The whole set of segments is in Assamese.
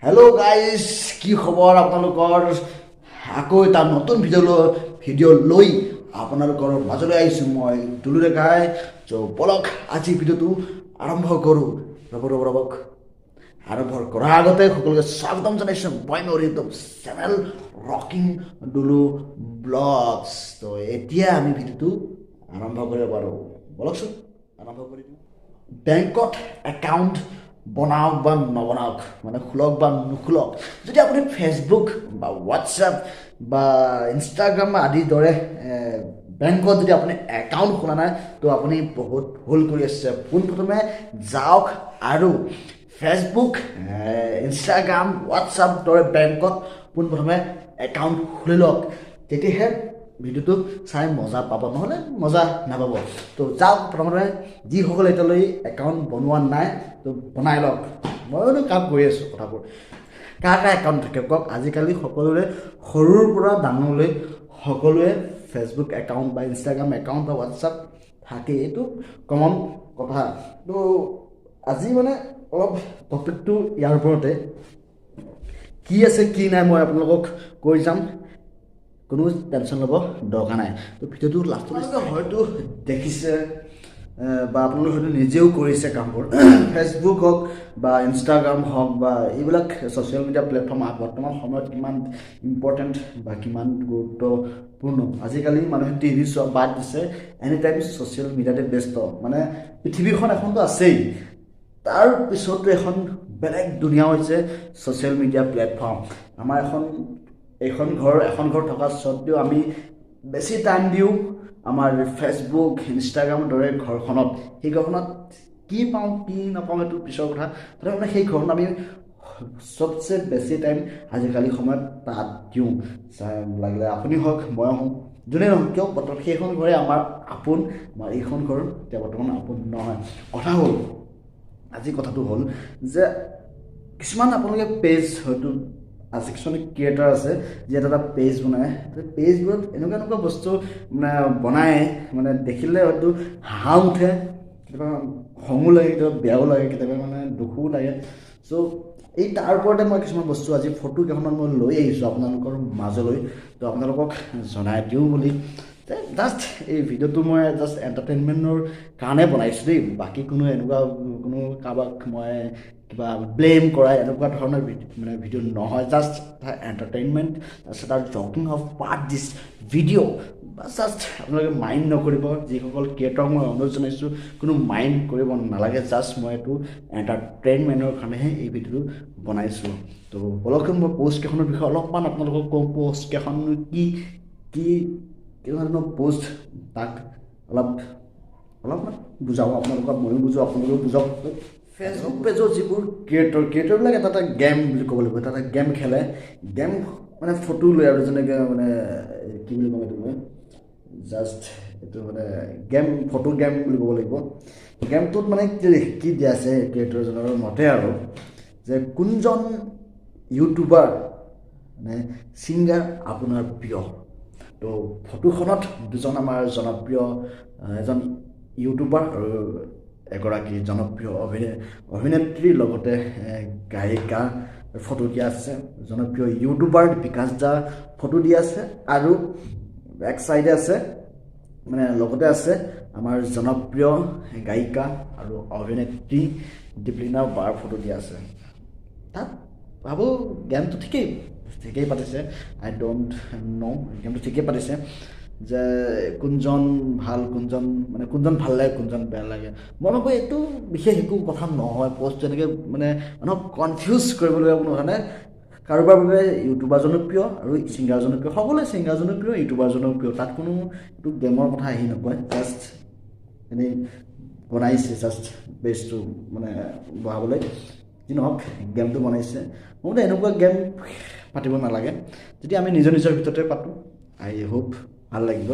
হেল্ল' গাইজ, কি খবৰ আপোনালোকৰ? আকৌ এটা নতুন ভিডিঅ' লৈ আপোনালোকৰ মাজলৈ আহিছোঁ মই দুলু দেখাই। বলক আজি ভিডিঅ'টো আৰম্ভ কৰোঁ। ৰ'বক আৰম্ভ কৰাৰ আগতে সকলোকে স্বাগতম জনাইছোঁ মই মোৰ YouTube channel rocking Dulu blogs. তো এতিয়া আমি ভিডিঅ'টো আৰম্ভ কৰিব পাৰোঁ। বলকচোন আৰম্ভ কৰি দিওঁ। বেংকত একাউণ্ট বনাওক বা নবনাওক, মানে খোলক বা নোখোলক, যদি আপুনি ফেচবুক বা হোৱাটছএপ বা ইনষ্টাগ্ৰাম আদিৰ দৰে বেংকত যদি আপুনি একাউণ্ট খোলা নাই, তো আপুনি বহুত ভুল কৰি আছে। পোনপ্ৰথমে যাওক আৰু ফেচবুক, ইনষ্টাগ্ৰাম, হোৱাটছএপ দৰে বেংকত পোনপ্ৰথমে একাউণ্ট খুলি লওক। তেতিয়াহে ভিডিঅ'টো চাই মজা পাব, নহ'লে মজা নাপাব। তো যাওক, প্ৰথমতে যিসকলে এতিয়ালৈ একাউণ্ট বনোৱা নাই তো বনাই লওক। মইতো কাম কৰি আছোঁ কথাবোৰ। কাৰ একাউণ্ট থাকে কওক? আজিকালি সকলোৰে সৰুৰ পৰা ডাঙৰলৈ সকলোৱে ফেচবুক একাউণ্ট বা ইনষ্টাগ্ৰাম একাউণ্ট বা হোৱাটছআপ থাকে, এইটো কমন কথা। তো আজি মানে অলপ টপিকটো ইয়াৰ ওপৰতে, কি আছে কি নাই মই আপোনালোকক কৈ যাম, কোনো টেনশ্যন ল'ব দৰকাৰ নাই। তো ভিডিঅ'টো লাষ্টলৈকে হয়তো দেখিছে বা আপোনালোকে হয়তো নিজেও কৰিছে কামবোৰ। ফেচবুক হওক বা ইনষ্টাগ্ৰাম হওক বা এইবিলাক ছ'চিয়েল মিডিয়া প্লেটফৰ্ম বৰ্তমান সময়ত কিমান ইম্পৰ্টেণ্ট বা কিমান গুৰুত্বপূৰ্ণ। আজিকালি মানুহে টিভি চোৱা বাদ দিছে, এনি টাইম ছ'চিয়েল মিডিয়াতে ব্যস্ত। মানে পৃথিৱীখন এখনতো আছেই, তাৰ পিছতো এখন বেলেগ দুনিয়া হৈছে ছ'চিয়েল মিডিয়া প্লেটফৰ্ম। আমাৰ এখন ঘৰ থকা স্বত্বেও আমি বেছি টাইম দিওঁ আমাৰ ফেচবুক, ইনষ্টাগ্ৰামৰ দৰে ঘৰখনত। সেই ঘৰখনত কি পাওঁ কি নাপাওঁ সেইটো পিছৰ কথা। তথাপি সেই ঘৰখনত আমি চবচে বেছি টাইম আজিকালি সময়ত তাত দিওঁ। লাগিলে আপুনি হওক, মই হওক, যোনে নহওক কিয়, বৰ্তমান সেইখন ঘৰে আমাৰ আপোন। আমাৰ এইখন ঘৰ এতিয়া বৰ্তমান আপোন নহয়। কথাটো হ'ল যে কিছুমান আপোনালোকে পেজ হয়তো আছে, কিছুমান ক্ৰিয়েটাৰ আছে যি এটা পেজ বনায়। পেজবোৰত এনেকুৱা বস্তু মানে বনায়, মানে দেখিলে হয়তো হাঁহ উঠে, কেতিয়াবা খঙো লাগে, কেতিয়াবা বেয়াও লাগে, কেতিয়াবা মানে দুখো লাগে। চ' এই তাৰ ওপৰতে মই কিছুমান বস্তু আজি ফটো কেইখনমান মই লৈ আহিছোঁ আপোনালোকৰ মাজলৈ। তো আপোনালোকক জনাই দিওঁ বুলি জাষ্ট এই ভিডিঅ'টো মই জাষ্ট এণ্টাৰটেইনমেণ্টৰ কাৰণে বনাইছোঁ দেই। বাকী কোনো কাৰোবাক মই কিবা ব্লেম কৰা এনেকুৱা ধৰণৰ মানে ভিডিঅ' নহয়। জাষ্ট এটা এণ্টাৰটেইনমেণ্ট, জাষ্ট এটা জকিং অফ পাৰ্ট দিছ ভিডিঅ'। বা জাষ্ট আপোনালোকে মাইণ্ড নকৰিব, যিসকল ক্ৰিয়েটৰক মই অনুৰোধ জনাইছোঁ কোনো মাইণ্ড কৰিব নালাগে। জাষ্ট মই এইটো এণ্টাৰটেইনমেণ্টৰ কাৰণেহে এই ভিডিঅ'টো বনাইছোঁ। তো বলকচোন মই পষ্টকেইখনৰ বিষয়ে অলপমান আপোনালোকক কওঁ। পষ্টকেইখন কি ধৰণৰ পষ্ট, তাক অলপমান বুজাওঁ আপোনালোকক, ময়ো বুজাওঁ আপোনালোকেও বুজাওক। ফেচবুক পেজৰ যিবোৰ ক্ৰিয়েটৰবিলাক এটা গেম বুলি ক'ব লাগিব। এটা গেম খেলে, গেম মানে ফটো লৈ, আৰু যেনেকৈ মানে কি বুলি ক'ম এইটো, মই জাষ্ট এইটো মানে ফটো গেম বুলি ক'ব লাগিব। গেমটোত মানে কি দিয়া আছে ক্ৰিয়েটৰজনৰ মতে, আৰু যে কোনজন ইউটিউবাৰ মানে ছিংগাৰ আপোনাৰ প্ৰিয়। তো ফটোখনত দুজন আমাৰ জনপ্ৰিয়, এজন ইউটিউবাৰ আৰু এগৰাকী জনপ্ৰিয় অভিনেত্ৰীৰ লগতে গায়িকা ফটো দিয়া আছে। জনপ্ৰিয় ইউটিউবাৰ বিকাশ দা ফটো দিয়া আছে, আৰু বেক চাইডে আছে মানে লগতে আছে আমাৰ জনপ্ৰিয় গায়িকা আৰু অভিনেত্ৰী দীপলিনা বাৰ ফটো দিয়া আছে। তাত ভাবোঁ গেমটো ঠিকেই পাতিছে। আই ডোণ্ট ন', গেমটো ঠিকেই পাতিছে। যে কোনজন ভাল লাগে, কোনজন বেয়া লাগে, মই ভাবোঁ এইটো বিশেষ একো কথা নহয়। পষ্ট যেনেকৈ মানে মানুহক কনফিউজ কৰিবলৈ কোনো কথা নাই। কাৰোবাৰ বাবে ইউটিউবাৰজনো প্ৰিয় আৰু ছিংগাৰজনো প্ৰিয়, সকলোৱে ছিংগাৰজনো প্ৰিয়, ইউটিউবাৰজনো প্ৰিয়। তাত কোনো এইটো গেমৰ কথা আহি নপৰে। জাষ্ট এনেই বনাইছে, জাষ্ট বেজটো মানে বঢ়াবলৈ। যি নহওক, গেমটো বনাইছে। মোৰ মতে এনেকুৱা গেম পাতিব নালাগে। যদি আমি নিজৰ ভিতৰতে পাতোঁ, আই হোপ ভাল লাগিব।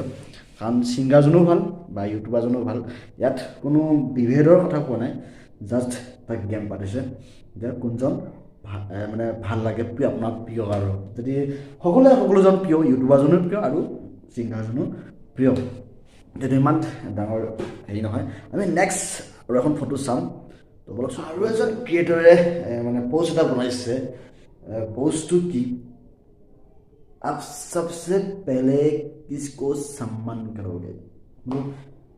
কাৰণ ছিংগাৰজনো ভাল বা ইউটিউবাৰজনো ভাল, ইয়াত কোনো বিভেদৰ কথা কোৱা নাই। জাষ্ট এটা গেম পাতিছে যে কোনজন মানে ভাল লাগে, আপোনাৰ প্ৰিয়। আৰু যদি সকলোজন প্ৰিয়, ইউটিউবাৰজনো প্ৰিয় আৰু ছিংগাৰজনো প্ৰিয়, যদি ইমান ডাঙৰ হেৰি নহয়। আমি নেক্সট আৰু এখন ফটো চাম। তো বলকচোন। আৰু এজন ক্ৰিয়েটৰে মানে পষ্ট এটা বনাইছে, पोस्ट की आप सबसे पहले किसको सम्मान करोगे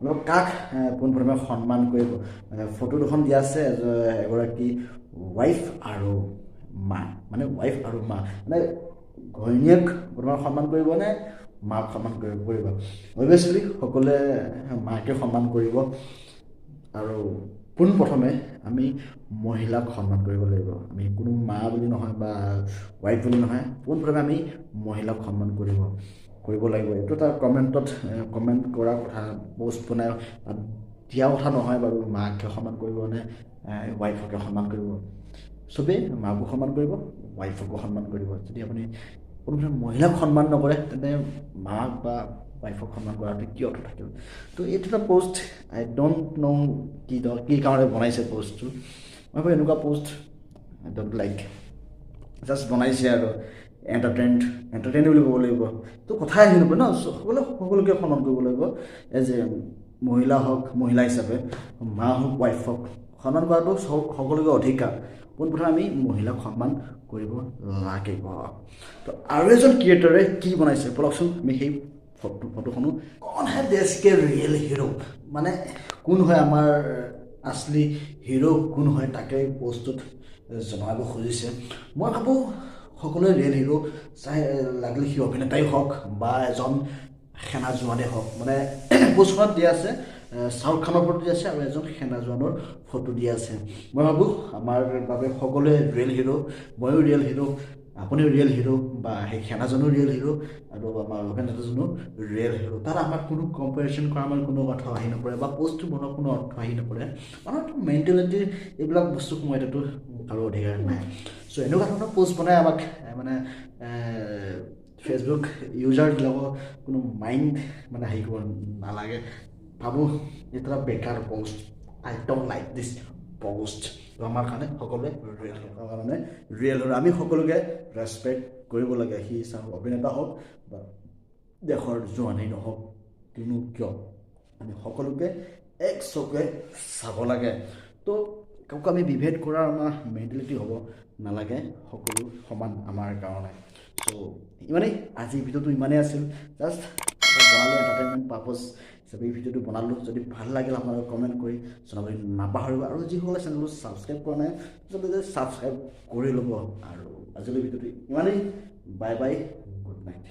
मतलब কাক পোনপ্ৰথমে সন্মান কৰিব ফটো দুখন দিয়া আছে এগৰাকী ৱাইফ আৰু মা মানে ৱাইফ আৰু মা মানে ঘৈণীয়েক প্ৰথমে সন্মান কৰিব নে মাক সন্মান কৰিব অবভিয়াছলি সকলোৱে মাকে সন্মান কৰিব আৰু পোনপ্ৰথমে আমি মহিলাক সন্মান কৰিব লাগিব আমি কোনো মা বুলি নহয় বা ৱাইফ বুলি নহয় পোনপ্ৰথমে আমি মহিলাক সন্মান কৰিব লাগিব এইটো এটা কমেণ্ট কৰা কথা পোষ্ট বনাই দিয়া কথা নহয় বাৰু মাকে সন্মান কৰিব নে ৱাইফকে সন্মান কৰিব চবেই মাকো সন্মান কৰিব ৱাইফকো সন্মান কৰিব যদি আপুনি পোনপ্ৰথমে মহিলাক সন্মান নকৰে তেন্তে মাক বা ৱাইফক সন্মান কৰাটো কি অৰ্থ থাকিল তো এইটো এটা পোষ্ট আই ডোণ্ট ন' কি কাৰণে বনাইছে পোষ্টটো মই ভাবোঁ এনেকুৱা post I don't like just বনাইছে আৰু এণ্টাৰটেইন বুলি ক'ব লাগিব তো কথাই আহি নপৰে ন সকলোকে সন্মান কৰিব লাগিব এজ এ মহিলা হিচাপে মা হওক ৱাইফ হওক সন্মান কৰাটো সকলোকে অধিকাৰ পোনপ্ৰথমে আমি মহিলাক সন্মান কৰিব লাগিব তো আৰু এজন ক্ৰিয়েটৰে কি বনাইছে বলকচোন আমি সেই ফটোখনো কন হে দেশ কে ৰিয়েল হিৰো মানে কোন হয় আমাৰ আচলি হিৰো কোন হয় তাকে পোষ্টত জনাব খুজিছে মই ভাবোঁ সকলোৱে ৰিয়েল হিৰো চাই লাগিলে সি অভিনেতাই হওক বা এজন সেনা জোৱানেই হওক মানে পোষ্টখনত দিয়া আছে শাহৰুখ খানৰ ফটো দিয়া আছে আৰু এজন সেনা জোৱানৰ ফটো দিয়া আছে মই ভাবোঁ আমাৰ বাবে সকলোৱে ৰিয়েল হিৰো ময়ো ৰিয়েল হিৰো আপুনিও ৰিয়েল হিৰো বা সেই সেনাজনো ৰিয়েল হিৰো আৰু আমাৰ অভিনেতাজনো ৰিয়েল হিৰো তাত আমাৰ কোনো কম্পেৰিজন কৰা আমাৰ কোনো কথা আহি নপৰে বা পোষ্টটো বনোৱাৰ কোনো অৰ্থ আহি নপৰে মানুহৰ মেণ্টেলিটি এইবিলাক বস্তু সোমাইতো কাৰো অধিকাৰ নাই চ' এনেকুৱা ধৰণৰ পোষ্ট বনাই আমাক মানে ফেচবুক ইউজাৰবিলাকৰ কোনো মাইণ্ড মানে হেৰি কৰিব নালাগে ভাবোঁ এটা বেকাৰ post I don't like this post আমাৰ কাৰণে সকলোৱে ৰিয়েল হয় আমি সকলোকে ৰেচপেক্ট কৰিব লাগে সি অভিনেতা হওক বা দেশৰ জোৱানেই নহওক কিয় আমি সকলোকে এক চকুৱে চাব লাগে তো কাকো আমি বিভেদ কৰাৰ আমাৰ মেণ্টেলিটি হ'ব নালাগে সকলো সমান আমাৰ কাৰণে চ' ইমানেই আজিৰ ভিডিঅ'টো ইমানেই আছিল জাষ্ট বনালোঁ এণ্টাৰটেইনমেণ্ট পাৰ্পজ হিচাপে এই ভিডিঅ'টো বনালোঁ যদি ভাল লাগিল আপোনালোকে কমেণ্ট কৰি জনাবলৈ নাপাহৰিব আৰু যিসকলে চেনেলটো ছাবস্ক্ৰাইব কৰা নাই তেওঁলোকে ছাবস্ক্ৰাইব কৰি ল'ব আৰু আজিলৈ ভিডিঅ'টো ইমানেই বাই বাই গুড নাইট